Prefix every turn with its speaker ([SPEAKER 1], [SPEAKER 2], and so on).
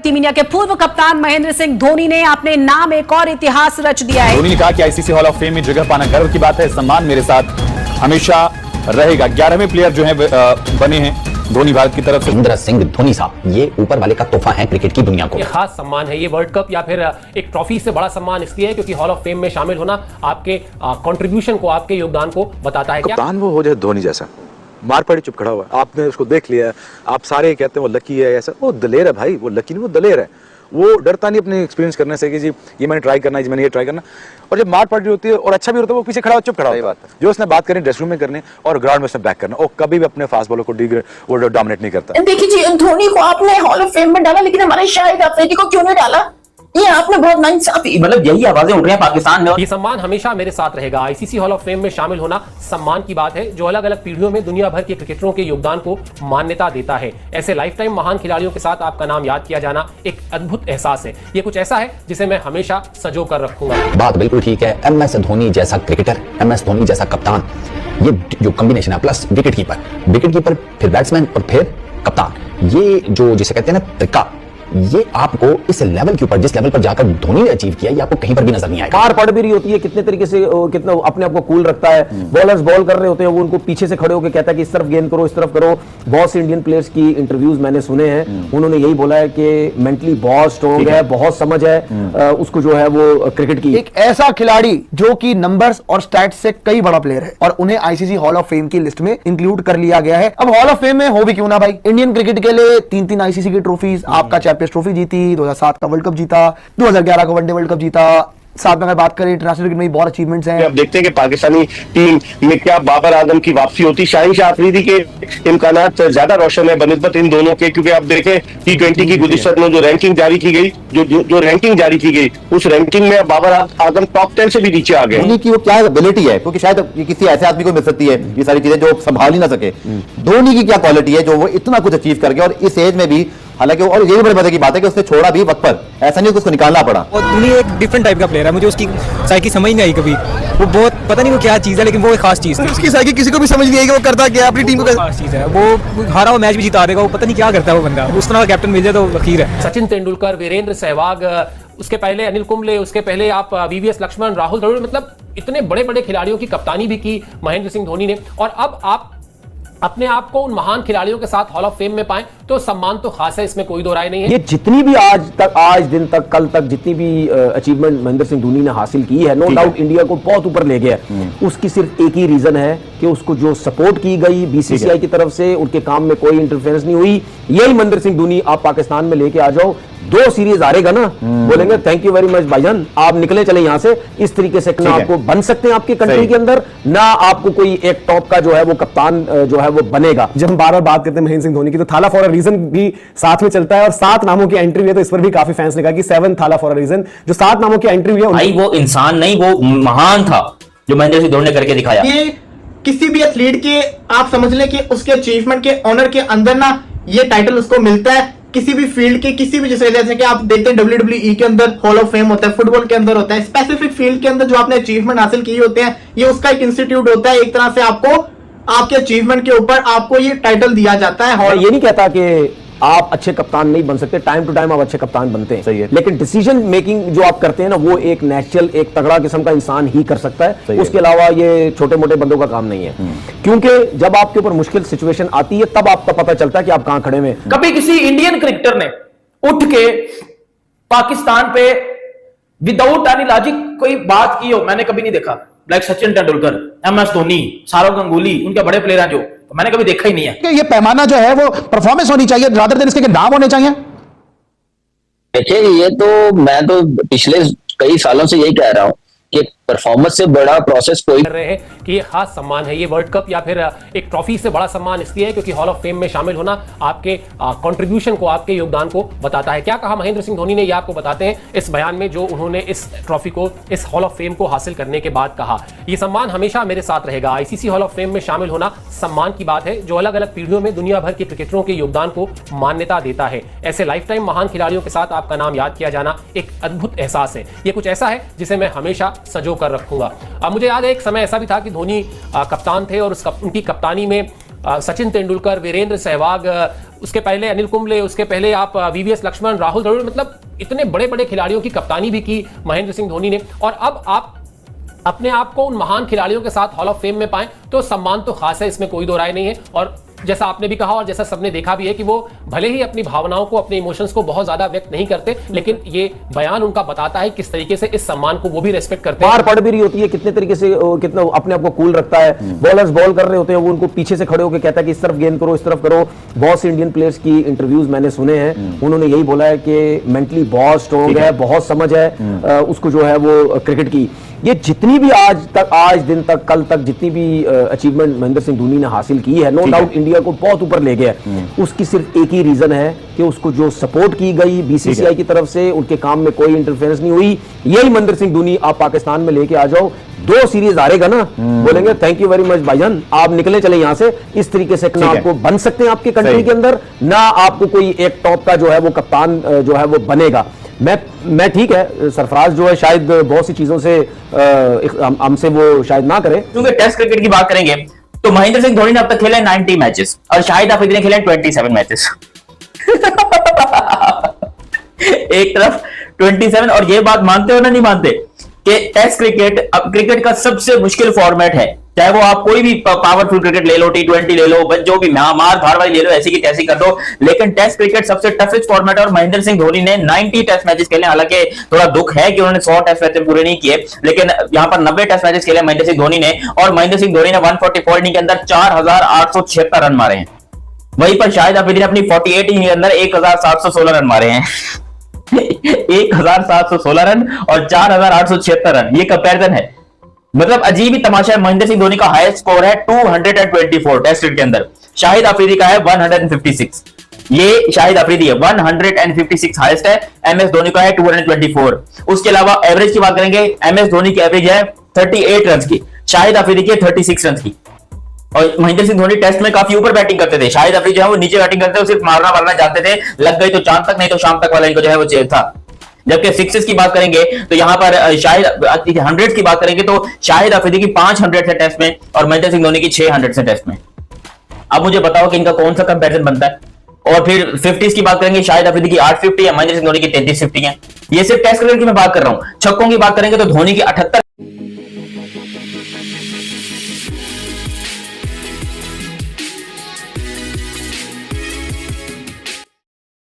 [SPEAKER 1] Team India के पूर्व कप्तान महेंद्र सिंह धोनी ने अपने नाम एक और इतिहास रच दिया है।
[SPEAKER 2] धोनी ने कहा कि आईसीसी हॉल ऑफ फेम में जगह पाना गर्व की बात है। सम्मान मेरे साथ हमेशा रहेगा। 11वें प्लेयर जो है बने हैं धोनी भारत की तरफ से।
[SPEAKER 3] महेंद्र सिंह धोनी साहब ये ऊपर वाले का तोहफा है क्रिकेट की दुनिया को।
[SPEAKER 4] ये खास सम्मान है। ये वर्ल्ड कप या फिर एक ट्रॉफी से बड़ा सम्मान इसलिए है क्योंकि हॉल ऑफ फेम में शामिल होना आपके कंट्रीब्यूशन को, आपके योगदान को बताता है।
[SPEAKER 5] कप्तान वो हो जाए धोनी जैसा, मार पड़ी चुप खड़ा हुआ। आपने उसको देख लिया, आप सारे कहते हैं वो लकी है, ऐसा वो दलेर है भाई, वो लकी नहीं, वो दलेर है। वो डरता नहीं अपने एक्सपीरियंस करने से कि जी ये मैंने ट्राई करना है, जी मैंने ये ट्राई करना। और जब मार पड़ी होती है और अच्छा भी होता है, वो पीछे खड़ा हो, चुप खड़ा होता है। जो उसने बात करनी ड्रेसिंग रूम में करनी और ग्राउंड में उसने बैक करना, और कभी भी अपने फास्ट बॉलर को वो डोमिनेट नहीं करता।
[SPEAKER 6] देखिए जी, धोनी को आपने हॉल ऑफ फेम में डाला, लेकिन हमारे शाहिद अफरीदी को क्यों नहीं डाला? ये आपने बहुत नाइंसाफी,
[SPEAKER 3] मतलब यही आवाजें उठ रही हैं पाकिस्तान में।
[SPEAKER 4] ये सम्मान हमेशा मेरे साथ रहेगा। आईसीसी हॉल ऑफ फेम में शामिल होना सम्मान की बात है जो अलग अलग पीढ़ियों में दुनिया भर के क्रिकेटरों के योगदान को मान्यता देता है। ऐसे लाइफ टाइम महान खिलाड़ियों के साथ आपका नाम याद किया जाना एक अद्भुत एहसास है। ये कुछ ऐसा है जिसे मैं हमेशा सजो कर रखूंगा।
[SPEAKER 3] बात बिल्कुल ठीक है। एमएस धोनी जैसा क्रिकेटर, एमएस धोनी जैसा कप्तान, ये जो कॉम्बिनेशन है, प्लस विकेट कीपर फिर बैट्समैन और फिर कप्तान, ये जो जिसे कहते हैं ना तरीका, ये आपको इस लेवल के ऊपर, जिस लेवल पर जाकर धोनी ने अचीव किया, ये आपको कहीं पर भी नजर नहीं आएगा।
[SPEAKER 7] मार पड़ भी रही होती है, कितने तरीके से कितना अपने आप को कूल रखता है। बॉलर्स बॉल कर रहे होते हैं, वो उनको पीछे से खड़े होकर कहता है कि इस तरफ गेंद करो, इस तरफ करो। बहुत से इंडियन प्लेयर्स की इंटरव्यूज मैंने सुने हैं, उन्होंने यही बोला है कि मेंटली बहुत स्ट्रॉन्ग है, बहुत समझ है उसको जो है वो क्रिकेट की।
[SPEAKER 8] एक ऐसा खिलाड़ी जो कि नंबर्स और स्टैट्स से कई बड़ा प्लेयर है और उन्हें आईसीसी हॉल ऑफ फेम की लिस्ट में इंक्लूड कर लिया गया है। अब हॉल ऑफ फेम में हो भी क्यों ना भाई, इंडियन क्रिकेट के लिए 3-3 आईसीसी की ट्रॉफीज, आपका चैंपियंस ट्रॉफी जीती, 2007 का वर्ल्ड कप जीता, 2011 का वनडे वर्ल्ड कप जीता, साथ में अगर बात करें इंटरनेशनल क्रिकेट में बहुत अचीवमेंट्स हैं।
[SPEAKER 9] अब देखते हैं कि पाकिस्तानी टीम में क्या बाबर आजम की वापसी होती। शाहीन शाह अफरीदी के इम्कानात ज्यादा रोशन है बनिस्बत इन दोनों के, क्योंकि आप देखें T20 की गुज़िश्त में जो रैंकिंग जारी की गई, जो रैंकिंग जारी की गई, उस रैंकिंग में बाबर आजम टॉप 10 से भी नीचे आ गए।
[SPEAKER 3] धोनी की वो क्या एबिलिटी है, क्योंकि शायद ये किसी ऐसे आदमी को मिल सकती है ये सारी चीजें जो संभाल ही ना सके। धोनी की क्या क्वालिटी है जो वो इतना कुछ अचीव कर गया और इस एज में भी, हालांकि और ये भी बड़े मजे की बात है कि उसने छोड़ा भी वक्त पर, ऐसा नहीं कि उसको निकालना पड़ा।
[SPEAKER 10] और धोनी एक डिफरेंट टाइप का प्लेयर है, मुझे उसकी साइकी समझ नहीं आई कभी। वो बहुत पता नहीं वो क्या चीज है, लेकिन वो एक खास चीज थी।
[SPEAKER 8] उसकी साइकी किसी को भी समझ नहीं आई कि वो करता क्या, अपनी टीम को
[SPEAKER 10] खास चीज है। वो हारा हुआ मैच भी जिता देगा, वो पता नहीं क्या करता है वो बंदा। उस तरह का कैप्टन मिल जाए तो अखीर है।
[SPEAKER 4] सचिन तेंदुलकर, वीरेंद्र सहवाग, उसके पहले अनिल कुंबले, उसके पहले आप वीवीएस लक्ष्मण, राहुल द्रविड़, मतलब इतने बड़े बड़े खिलाड़ियों की कप्तानी भी की महेंद्र सिंह धोनी ने। और अब आप अपने आप को उन महान खिलाड़ियों के साथ हॉल ऑफ फेम में पाएं तो सम्मान तो खास है, इसमें कोई दो राय नहीं है।
[SPEAKER 7] ये जितनी भी आज दिन तक, कल तक जितनी भी अचीवमेंट महेंद्र सिंह धोनी ने हासिल की है, नो डाउट इंडिया को बहुत ऊपर ले गया। उसकी सिर्फ एक ही रीजन है कि उसको जो सपोर्ट की गई बीसीसीआई की तरफ से, उनके काम में कोई इंटरफेरेंस नहीं हुई। यही महेंद्र सिंह धोनी आप पाकिस्तान में लेके आ जाओ, 2 सीरीज हारेगा ना, बोलेंगे थैंक यू वेरी मच भाईजान, आप निकले चले यहां से। इस तरीके से ना आपको बन सकते हैं आपकी कंट्री के अंदर, ना आपको कोई एक टॉप का जो है वो कप्तान जो है वो बनेगा। जब हम बार बार बात करते हैं महेंद्र सिंह धोनी की, तो थाला फॉर अ रीजन भी साथ में चलता है और 7 नामों की एंट्री हुई है, तो इस पर भी काफी फैंस ने कहा कि 7 थाला फॉर अ रीजन। जो 7 नामों की एंट्री हुई है,
[SPEAKER 3] भाई वो इंसान नहीं, वो महान था जो महेंद्र सिंह धोनी ने करके दिखाया।
[SPEAKER 8] ये किसी भी एथलीट के आप समझ लें कि उसके अचीवमेंट के ऑनर के अंदर ना ये टाइटल उसको मिलता है। किसी भी फील्ड के, किसी भी, जैसे कि आप देखते हैं WWE के अंदर हॉल ऑफ फेम होता है, फुटबॉल के अंदर होता है, स्पेसिफिक फील्ड के अंदर जो आपने अचीवमेंट हासिल किए होते हैं, ये उसका एक इंस्टीट्यूट होता है। एक तरह से आपको आपके अचीवमेंट के ऊपर आपको ये टाइटल दिया जाता है।
[SPEAKER 7] ये नहीं कहता कि आप अच्छे कप्तान नहीं बन सकते, टाइम टू टाइम आप अच्छे कप्तान बनते हैं, सही है। लेकिन डिसीजन मेकिंग जो आप करते हैं ना, वो एक नेचुरल, एक तगड़ा किस्म का इंसान ही कर सकता है। उसके अलावा ये छोटे मोटे बंदों का काम नहीं है। क्योंकि जब आपके ऊपर मुश्किल सिचुएशन आती है, तब आपको पता चलता है कि आप कहां खड़े हैं।
[SPEAKER 6] कभी किसी इंडियन क्रिकेटर ने उठ के पाकिस्तान पे विदाउट एनी लॉजिक कोई बात की हो, मैंने कभी नहीं देखा। लाइक सचिन तेंदुलकर, MS धोनी, सौरव गंगुली, उनके बड़े प्लेयर हैं जो, तो मैंने कभी देखा ही नहीं है।
[SPEAKER 8] ये पैमाना जो है वो परफॉर्मेंस होनी चाहिए, रादर देन इसके नाम होने चाहिए।
[SPEAKER 3] देखिए, ये तो मैं तो पिछले कई सालों से यही कह रहा हूं कि परफॉर्मेंस से बड़ा प्रोसेस कोई
[SPEAKER 4] कर रहे हैं कि ये खास सम्मान है। ये वर्ल्ड कप या फिर एक ट्रॉफी से बड़ा सम्मान इसलिए है क्योंकि हॉल ऑफ फेम में शामिल होना आपके कंट्रीब्यूशन को, आपके योगदान को बताता है। क्या कहा महेंद्र सिंह धोनी ने, ये आपको बताते हैं इस बयान में जो उन्होंने इस ट्रॉफी को, इस हॉल ऑफ फेम को हासिल करने के बाद कहा। ये सम्मान हमेशा मेरे साथ रहेगा। आईसीसी हॉल ऑफ फेम में शामिल होना सम्मान की बात है जो अलग अलग पीढ़ियों में दुनिया भर के क्रिकेटरों के योगदान को मान्यता देता है। ऐसे लाइफ टाइम महान खिलाड़ियों के साथ आपका नाम याद किया जाना एक अद्भुत एहसास है। ये कुछ ऐसा है जिसे मैं हमेशा सजो कर रखूंगा। अब मुझे याद है एक समय ऐसा भी था कि धोनी कप्तान थे और उनकी कप्तानी में सचिन तेंदुलकर, वीरेंद्र सहवाग, उसके पहले अनिल कुंबले, उसके पहले आप वीवीएस लक्ष्मण, राहुल द्रविड़, मतलब इतने बड़े बड़े खिलाड़ियों की कप्तानी भी की महेंद्र सिंह धोनी ने। और अब आप अपने आप को उन महान खिलाड़ियों के साथ हॉल ऑफ फेम में पाएं तो सम्मान तो खास है, इसमें कोई दो राय नहीं है। और जैसा आपने भी कहा और जैसा सबने देखा भी है कि वो भले ही अपनी भावनाओं को, अपने इमोशंस को बहुत ज्यादा व्यक्त नहीं करते, लेकिन ये बयान उनका बताता है किस तरीके से इस सम्मान को वो भी रेस्पेक्ट करते हैं।
[SPEAKER 7] मार पड़ भी रही होती है, कितने तरीके से कितना अपने आप को कूल रखता है। बॉलर्स बॉल कर रहे होते हैं, वो उनको पीछे से खड़े होकर कहता है कि इस तरफ गेंद करो, इस तरफ करो। बहुत से इंडियन प्लेयर्स की इंटरव्यूज मैंने सुने हैं, उन्होंने यही बोला है कि मेंटली बहुत स्ट्रॉन्ग है, बहुत समझ है उसको जो है वो क्रिकेट की। ये जितनी भी आज दिन तक, कल तक जितनी भी अचीवमेंट महेंद्र सिंह धोनी ने हासिल की है, नो डाउट इंडिया को बहुत ऊपर ले गया। उसकी सिर्फ एक ही रीजन है कि उसको जो सपोर्ट की गई बीसीसीआई की तरफ से, उनके काम में कोई इंटरफेरेंस नहीं हुई। यही महेंद्र सिंह धोनी आप पाकिस्तान में लेके आ जाओ, 2 सीरीज हारेगा ना, बोलेंगे थैंक यू वेरी मच भाईजान, आप निकले चले यहां से। इस तरीके से ना आपको बन सकते हैं आपकी कंट्री के अंदर, ना आपको कोई एक टॉप का जो है वो कप्तान जो है वो बनेगा। मैं ठीक है, सरफराज जो है शायद बहुत सी चीजों से हमसे वो शायद ना करे।
[SPEAKER 11] क्योंकि टेस्ट क्रिकेट की बात करेंगे तो महेंद्र सिंह धोनी ने अब तक खेले 90 मैचेस और शाहिद अफरीदी ने खेले 27 मैचेस। एक तरफ 27, और ये बात मानते हो ना नहीं मानते कि टेस्ट क्रिकेट अब क्रिकेट का सबसे मुश्किल फॉर्मेट है। चाहे वो आप कोई भी पावरफुल क्रिकेट ले लो, T20 ले लो, जो भी मार धार वाली ले लो, ऐसी की तैसी कर दो, लेकिन टेस्ट क्रिकेट सबसे टफेस्ट फॉर्मेट है। और महेंद्र सिंह धोनी ने 90 टेस्ट मैचेस खेले। हालांकि थोड़ा दुख है कि उन्होंने 100 टेस्ट मैचेस पूरे नहीं किए, लेकिन यहां पर 90 टेस्ट मैचेस खेले महेंद्र सिंह धोनी ने। और महेंद्र सिंह धोनी ने 144 इनिंग के अंदर 4876 रन मारे हैं। वहीं पर शाहिद अफरीदी ने अपनी 48 इनिंग के अंदर 1716 रन मारे हैं। 1716 रन और 4876 रन, ये कंपैरिजन है। मतलब अजीब ही तमाशा है। महेंद्र सिंह धोनी का हाईएस्ट स्कोर है 224 टेस्ट के अंदर, शाहिद अफरीदी का है 156। ये शाहिद अफरीदी है 156 हाईएस्ट है, एमएस धोनी का है 224। उसके अलावा एवरेज की बात करेंगे, एमएस धोनी की एवरेज है 38 रन की, शाहिद अफरीदी की 36 रन की। और महेंद्र सिंह धोनी टेस्ट में काफी ऊपर बैटिंग करते थे, शाहिद अफरीदी जो है वो नीचे बैटिंग करते थे, सिर्फ मारना जानते थे, लग गई तो चांद तक, नहीं तो शाम तक वाला इनको जो है वो चेल था। जबकि सिक्सेस की बात करेंगे तो यहां पर शाहिद 100 की बात करेंगे तो शाहिद अफरीदी की 500 है टेस्ट में और महेंद्र सिंह धोनी की 600 से टेस्ट में। अब मुझे बताओ कि इनका कौन सा कंपैरिजन बनता है। और फिर 50s की बात करेंगे, शाहिद अफरीदी की 850 है, महेंद्र सिंह धोनी की 3350 है। ये सिर्फ टेस्ट क्रिकेट की मैं बात कर रहा हूं। छक्कों की बात करेंगे तो धोनी की 78